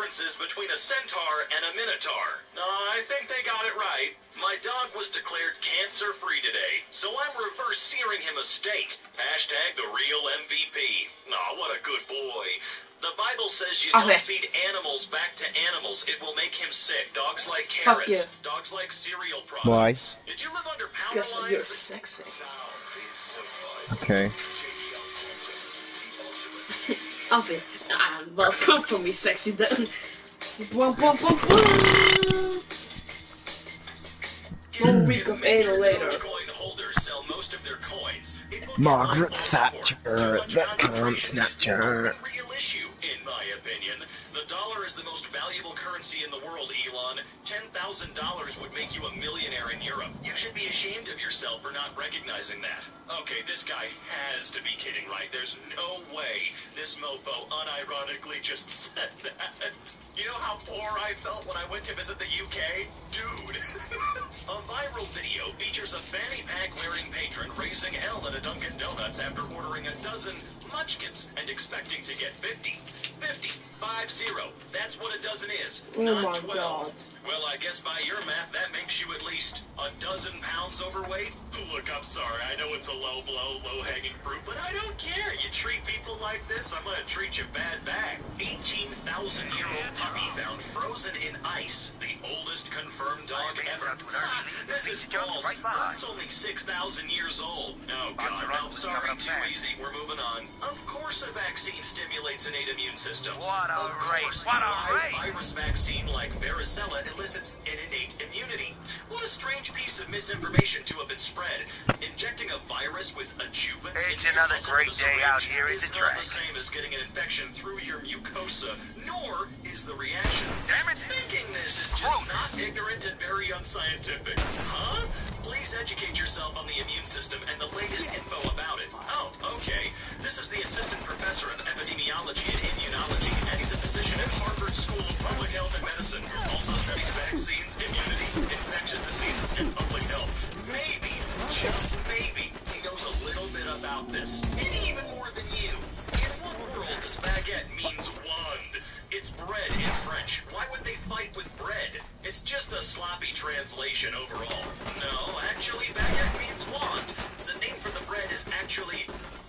differences between a centaur and a minotaur. I think they got it right. My dog was declared cancer-free today, so I'm reverse searing him a steak. Hashtag the real MVP. Aw, what a good boy. The Bible says you don't feed animals back to animals. It will make him sick. Dogs like carrots. Dogs like cereal products. Why? Did you live under power Guess lines? you're sexy. Okay. I'll say, well, come for me, sexy then. One week of anal later. Margaret Thatcher, that can't Snapchat. Real issue, in my opinion. The dollar is the most valuable currency in the world, Elon. $10,000 would make you a millionaire in Europe. You should be ashamed of yourself for not recognizing that. Okay, this guy has to be kidding, right? There's no way this mofo unironically just said that. You know how poor I felt when I went to visit the UK? Dude. A viral video features a fanny pack wearing patron raising hell at a Dunkin' Donuts after ordering a dozen munchkins and expecting to get 50. 50. 50. That's what a dozen is, not 12. God. Well, I guess by your math, that makes you at least a dozen pounds overweight. Look, I'm sorry. I know it's a low blow, low-hanging fruit, but I don't care. You treat people like this, I'm gonna treat you bad back. 18,000-year-old puppy found frozen in ice. The oldest confirmed dog ever. This is false. Earth's only 6,000 years old. Oh, God, no, sorry, too easy. We're moving on. Of course a vaccine stimulates innate immune systems. Of course, a virus vaccine like varicella elicits an innate immunity. What a strange piece of misinformation to have been spread. Injecting a virus with adjuvants into your muscle with a syringe is not the same as getting an infection through your mucosa, nor is the reaction. Thinking this is just not ignorant and very unscientific. Huh? Please educate yourself on the immune system and the latest info about it. Oh, okay. This is the assistant professor of epidemiology and immunology, and he's a physician at Harvard School of Public Health and Medicine. Also studies vaccines, immunity, infectious diseases, and public health. Maybe, just maybe, he knows a little bit about this. And even more than you. In what world does baguette means wand? It's bread in French. Why would they fight with bread? It's just a sloppy translation overall. No, actually, baguette means wand. The name for the bread is actually...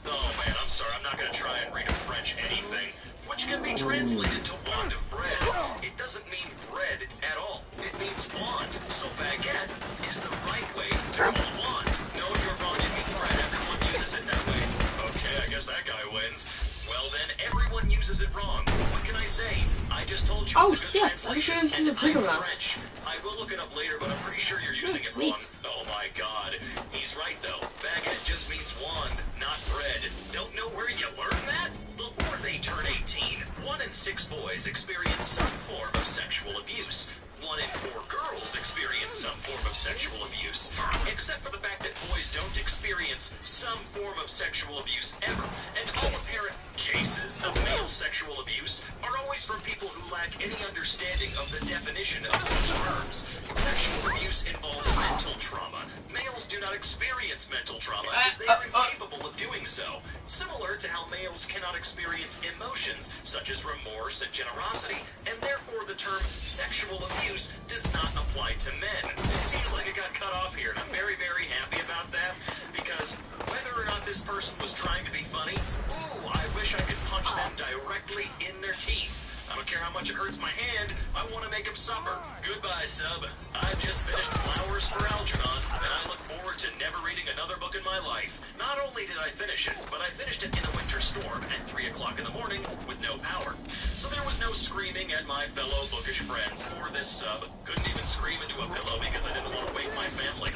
Oh man, I'm sorry, I'm not gonna try and read a French anything. Which can be translated to wand of bread. It doesn't mean bread at all. It means wand. So baguette is the right way to call wand. No, you're wrong. It means bread. Everyone uses it that way. Okay, I guess that guy wins. Well then, everyone uses it wrong. What can I say? I just told you it's a good translation, and I'm French. I will look it up later, but I'm pretty sure you're using it wrong. Oh my God. He's right though. Baguette just means wand, not bread. Don't know where you learned that? Before they turn 18, 1 in 6 boys experience some form of sexual abuse. 1 in 4 girls experience some form of sexual abuse, except for the fact that boys don't experience some form of sexual abuse ever, and all apparent cases of male sexual abuse are always from people who lack any understanding of the definition of such terms. Sexual abuse involves mental trauma. Males do not experience mental trauma because they are incapable of doing so, similar to how males cannot experience emotions such as remorse and generosity, and therefore the term sexual abuse does not apply to men. It seems like it got cut off here, and I'm very, very happy about that, because whether or not this person was trying to be funny, ooh, I wish I could punch them directly in their teeth. I don't care how much it hurts my hand, I want to make them suffer. Goodbye, sub. I've just finished Flowers for Algernon, and I look forward to never reading another book in my life. Not only did I finish it, but I finished it in a winter storm at 3 o'clock in the morning with no power. So there was no screaming at my fellow bookish friends, or this sub couldn't even scream into a pillow because I didn't want to wake my family.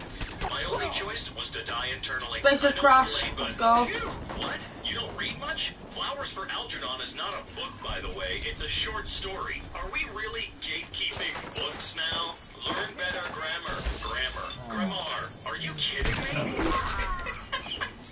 My only choice was to die internally. Spaceship crash. Let's go. What? You don't read much? Flowers for Algernon is not a book, by the way. It's a short story. Are we really gatekeeping books now? Learn better grammar. Grammar. Are you kidding me?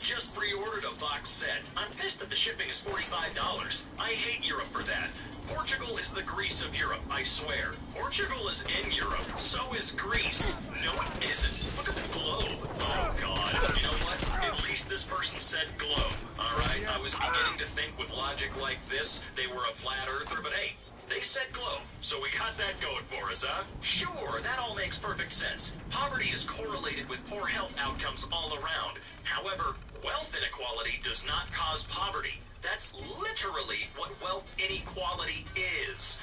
Just pre-ordered a box set. I'm pissed that the shipping is $45. I hate Europe for that. Portugal is the Greece of Europe, I swear. Portugal is in Europe. So is Greece. No, it isn't. Look at the globe. Oh, God. You know what? At least this person said globe. Alright, I was beginning to think with logic like this, they were a flat earther, but hey, They said globe, so we got that going for us, huh? Sure, that all makes perfect sense. Poverty is correlated with poor health outcomes all around. However, wealth inequality does not cause poverty. That's literally what wealth inequality is.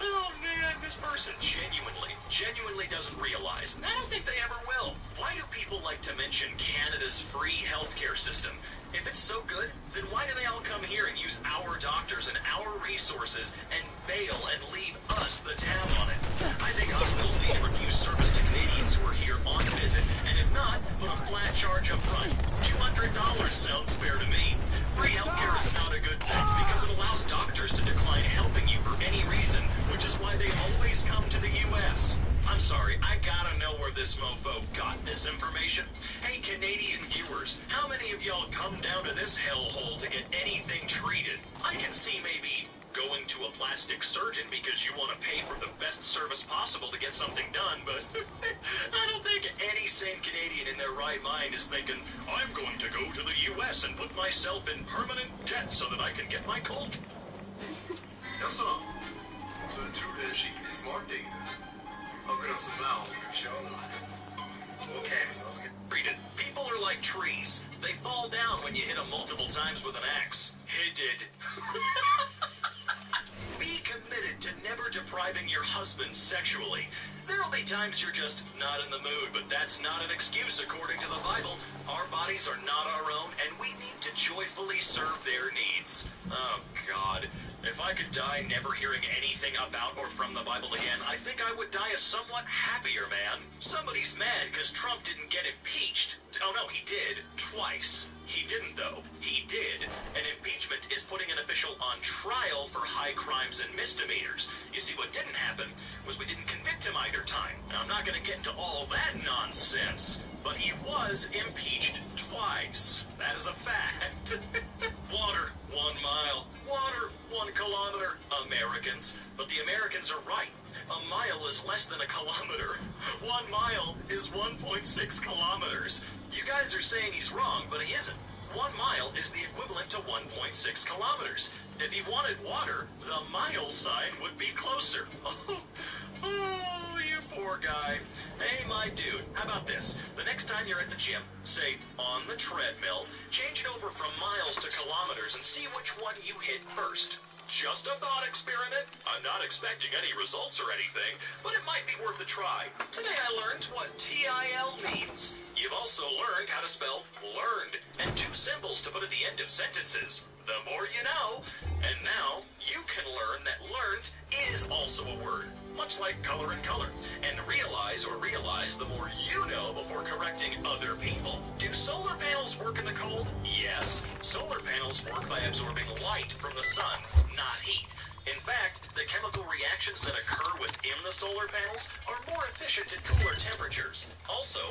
Oh man, this person genuinely doesn't realize, and I don't think they ever will. Why do people like to mention Canada's free healthcare system? If it's so good, then why do they all come here and use our doctors and our resources and bail and leave us the tab on it? I think hospitals need to refuse service to Canadians who are here on visit, and if not, put a flat charge up front. $200 sounds fair to me. Free healthcare is not a good thing because it allows doctors to decline helping you for any reason, which is why they always come to the U.S. I'm sorry, I gotta know where this mofo got this information. Hey, Canadian viewers, how many of y'all come down to this hellhole to get anything treated? I can see maybe going to a plastic surgeon because you want to pay for the best service possible to get something done, but I don't think any sane Canadian in their right mind is thinking, I'm going to go to the U.S. and put myself in permanent debt so that I can get my cold. Jaså? Så du tror du är en skicklig smarting? Akkurat som jag om professionerna. Okej, men jag ska... Read it. People are like trees. They fall down when you hit them multiple times with an axe. Hit it. Be committed to never depriving your husband sexually. There'll be times you're just not in the mood, but that's not an excuse according to the Bible. Our bodies are not our own, and we need to joyfully serve their needs. Oh, God. If I could die never hearing anything about or from the Bible again, I think I would die a somewhat happier man. Somebody's mad because Trump didn't get impeached. Oh, no, he did. Twice. He didn't, though. He did. An impeachment is putting an official on trial for high crimes and misdemeanors. You see, what didn't happen was we didn't convict him either time. Now, I'm not going to get into all that nonsense, but he was impeached twice. That is a fact. Water, 1 mile. Water, 1 kilometer. Americans. But the Americans are right. A mile is less than a kilometer. 1 mile is 1.6 kilometers. You guys are saying he's wrong, but he isn't. 1 mile is the equivalent to 1.6 kilometers. If he wanted water, the mile sign would be closer. Oh, you poor guy. Hey, my dude, how about this? The next time you're at the gym, say, on the treadmill, change it over from miles to kilometers and see which one you hit first. Just a thought experiment. I'm not expecting any results or anything, but it might be worth a try. Today I learned what TIL means. You've also learned how to spell learned and 2 symbols to put at the end of sentences. The more you know. And now you can learn that learned is also a word, much like color and color. And realize the more you know before correcting other people. Do solar panels work in the cold? Yes. Solar panels work by absorbing light from the sun, not heat. In fact, the chemical reactions that occur within the solar panels are more efficient at cooler temperatures. Also,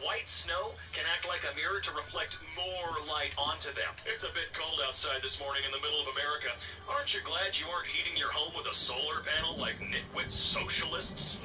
white snow can act like a mirror to reflect more light onto them. It's a bit cold outside this morning in the middle of America. Aren't you glad you aren't heating your home with a solar panel like nitwit socialists?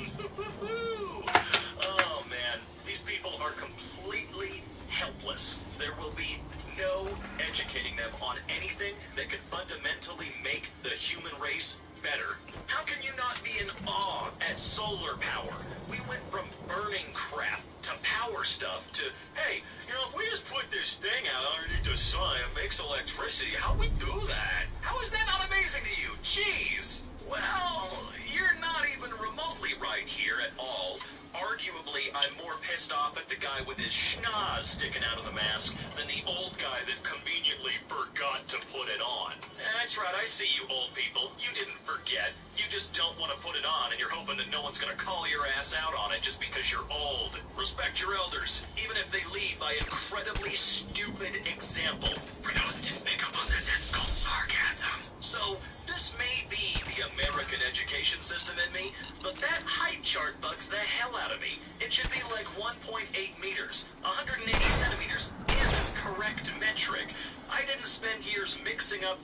Oh man, these people are completely helpless. There will be no educating them on anything that could fundamentally make the human race better. How can you not be in awe at solar power? We went from burning crap to power stuff to, hey, you know, if we just put this thing out underneath the sun, it makes electricity. How we do that? How is that not amazing to you? Jeez. Well, you're not even remotely right here at all. Arguably, I'm more pissed off at the guy with his schnoz sticking out of the mask than the old guy that conveniently forgot to put it on. That's right, I see you old people. You didn't forget. You just don't want to put it on, and you're hoping that no one's going to call your ass out on it just because you're old. Respect your elders, even if they lead by incredibly stupid example. For those that didn't pick up on that, that's called sarcasm. So, this may be the American education system in me, but that height chart bugs the hell out of me. It should be like 1.8 meters. 180 centimeters isn't correct metric. I didn't spend years mixing up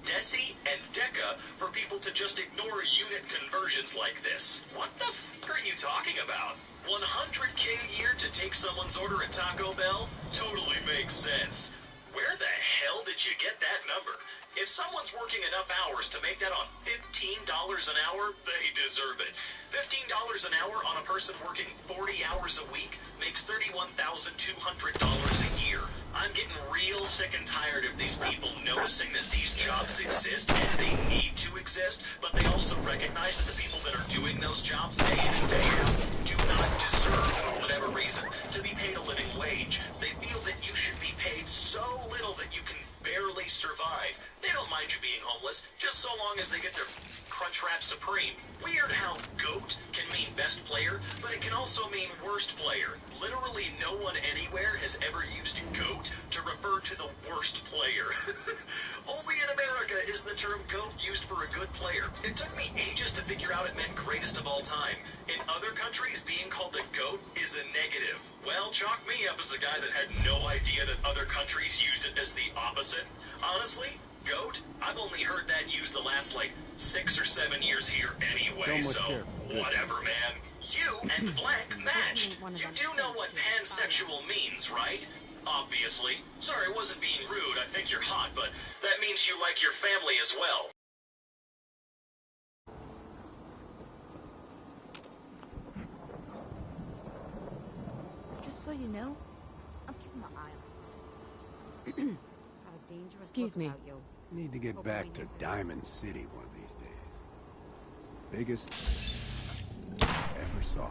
deci and deca for people to just ignore unit conversions like this. What the f*** are you talking about? 100K a year to take someone's order at Taco Bell? Totally makes sense. Where the hell did you get that number? If someone's working enough hours to make that on $15 an hour, they deserve it. $15 an hour on a person working 40 hours a week makes $31,200 a year. I'm getting real sick and tired of these people noticing that these jobs exist and they need to exist, but they also recognize that the people that are doing those jobs day in and day out do not deserve, for whatever reason, to be paid a living wage. They feel that you should be paid so little that you can barely survive. They don't mind you being homeless, just so long as they get their Crunchwrap Supreme. Weird how GOAT can mean best player, but it can also mean worst player. Literally no one anywhere has ever used GOAT to refer to the worst player. Only in America is the term GOAT used for a good player. It took me ages to figure out it meant greatest of all time. In other countries, being called a GOAT is a negative. Well, chalk me up as a guy that had no idea that other countries used it as the opposite. Honestly, GOAT, I've only heard that used the last, 6 or 7 years here anyway, so whatever, man. You and blank matched. You do know what pansexual means, right? Obviously. Sorry, I wasn't being rude. I think you're hot, but that means you like your family as well. Just so you know, I'm keeping my eye on you. How dangerous. Excuse me. You. Need to get back to Diamond City one of these days. Biggest ever saw.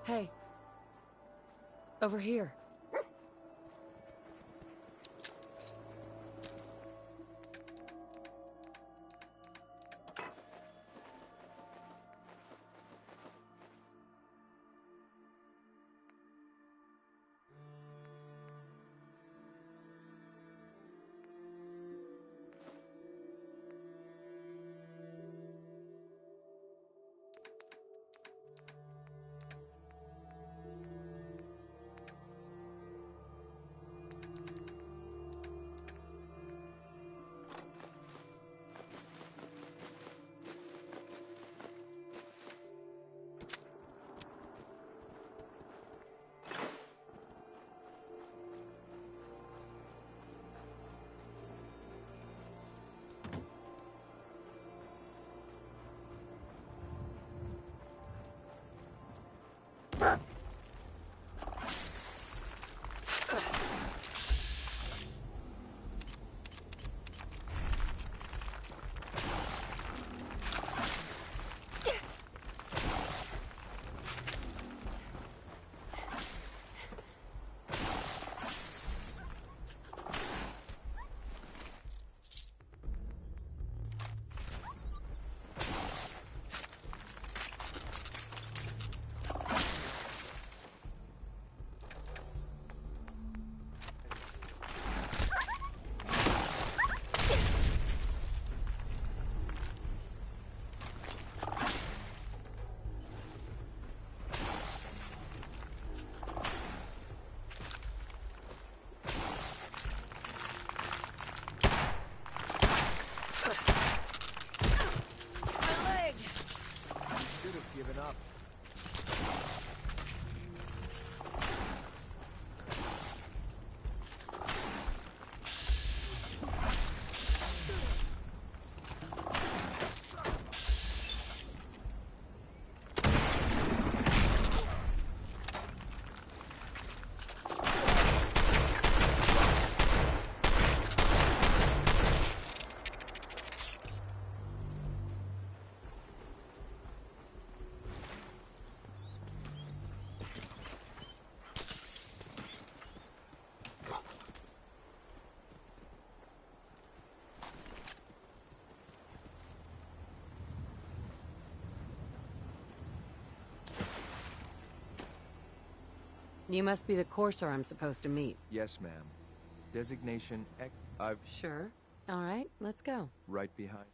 Hey. Over here. Given up. You must be the courser I'm supposed to meet. Yes, ma'am. Designation X. Sure. All right, let's go. Right behind.